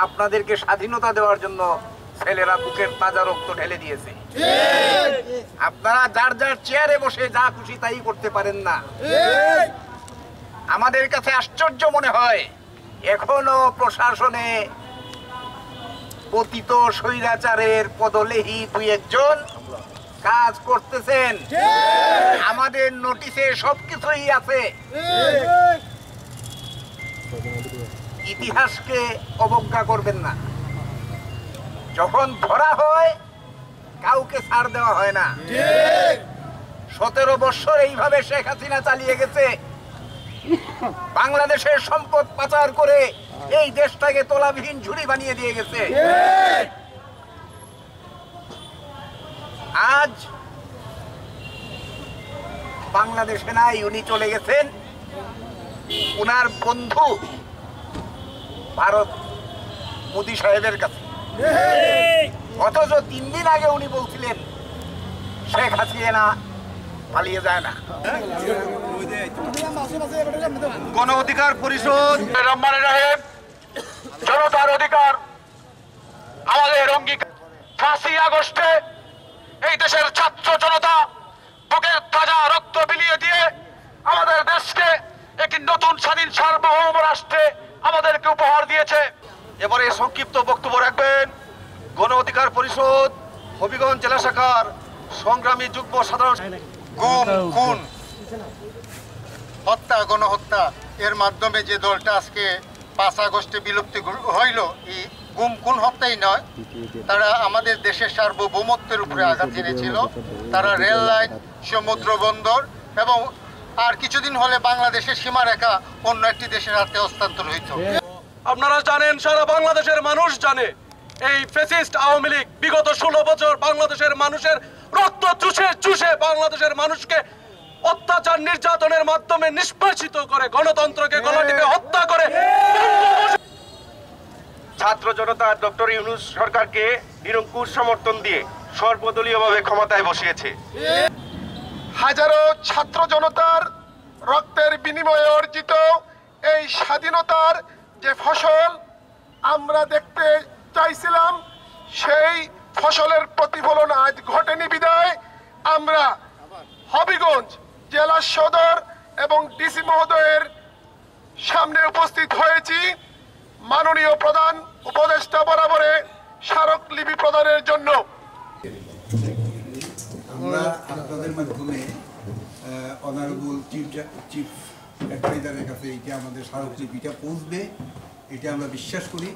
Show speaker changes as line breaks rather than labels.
আপনাদেরকে স্বাধীনতা দেওয়ার জন্য ছেলেরা বুকের তাজা রক্ত ঢেলে দিয়েছে। আপনারা যার যার চেয়ারে বসে যা খুশি তাই করতে পারেন না। আমাদের কাছে আশ্চর্য মনে হয় এখনো প্রশাসনে পতিত স্বৈরাচারের পদলেহী দুই একজন কাজ করতেছেন। আমাদের নোটিশে সবকিছুই আছে। ইতিহাসকে অবজ্ঞা করবেন না। যখন ধরা হয় কাউকে ছাড় দেওয়া হয় না। 17 বছর এইভাবে শেখ হাসিনা চালিয়ে গেছে। বাংলাদেশের সম্পদ পাচার করে এই দেশটাকে তলাবিহীন ঝুড়ি বানিয়ে দিয়ে গেছে। আজ বাংলাদেশে নাই, উনি চলে গেছেন উনার বন্ধু ভারত মোদী সাহেবের কাছে। অথচ 3 দিন আগে উনি বলছিলেন শেখ হাসিনা পালিয়ে যায় না।
গণ অধিকার পরিষদ রহমানের রাহেব, জনতার অধিকার আমাদের অঙ্গীকার। 5ই আগস্টে এই দেশের ছাত্র জনতা বুকের তাজা রক্ত বিলিয়ে দিয়ে আমাদের দেশকে একটি নতুন স্বাধীন সার্বভৌম রাষ্ট্রে আমাদেরকে উপহার দিয়েছে। এবারে সংক্ষিপ্ত বক্তব্য রাখবেন গণ অধিকার পরিষদ হবিগঞ্জ জেলা শাখার সংগ্রামী যুগ্ম সাধারণ।
গুম, খুন, হত্যা, গণহত্যা এর মাধ্যমে যে দলটা আজকে 5 আগস্টে বিলুপ্তি হইল, এই গুম খুন হত্যাই নয়, তারা আমাদের দেশের সার্বভৌমত্বের উপরে আঘাত এনেছিল। তারা রেল লাইন, সমুদ্র বন্দর এবং আর কিছুদিন হলে বাংলাদেশের সীমারেখা অন্য একটি দেশের হাতে হস্তান্তর হইত।
আপনারা জানেন, সারা বাংলাদেশের মানুষ জানে, এই ফ্যাসিস্ট আওয়ামী লীগ বিগত 16 বছর বাংলাদেশের মানুষের রক্ত চুষে চুষে বাংলাদেশের মানুষকে অত্যাচার নির্যাতনের মাধ্যমে নিষ্পেষিত করে, গণতন্ত্রকে গলা টিপে হত্যা করে ছাত্র জনতা ডক্টর ইউনূস সরকারকে নিরঙ্কুশ সমর্থন দিয়ে সর্বদলীয়ভাবে ক্ষমতায় বসিয়েছে।
হাজারো ছাত্র জনতার রক্তের বিনিময়ে অর্জিত এই স্বাধীনতার যে ফসল আমরা দেখতে চাইছিলাম, সেই ফসলের প্রতিফলন আজ ঘটেনি বিদায় আমরা হবিগঞ্জ জেলা সদর এবং ডিসি মহোদয়ের সামনে উপস্থিত হয়েছি মাননীয় প্রধান উপদেষ্টা বরাবরে স্মারকলিপি প্রদানের জন্য।
আমরা আপনাদের মাধ্যমে অনারেবল চিফ অ্যাডভাইজারের কাছে এটা আমাদের স্মারকলিপিটা পৌঁছবে, এটা আমরা বিশ্বাস করি।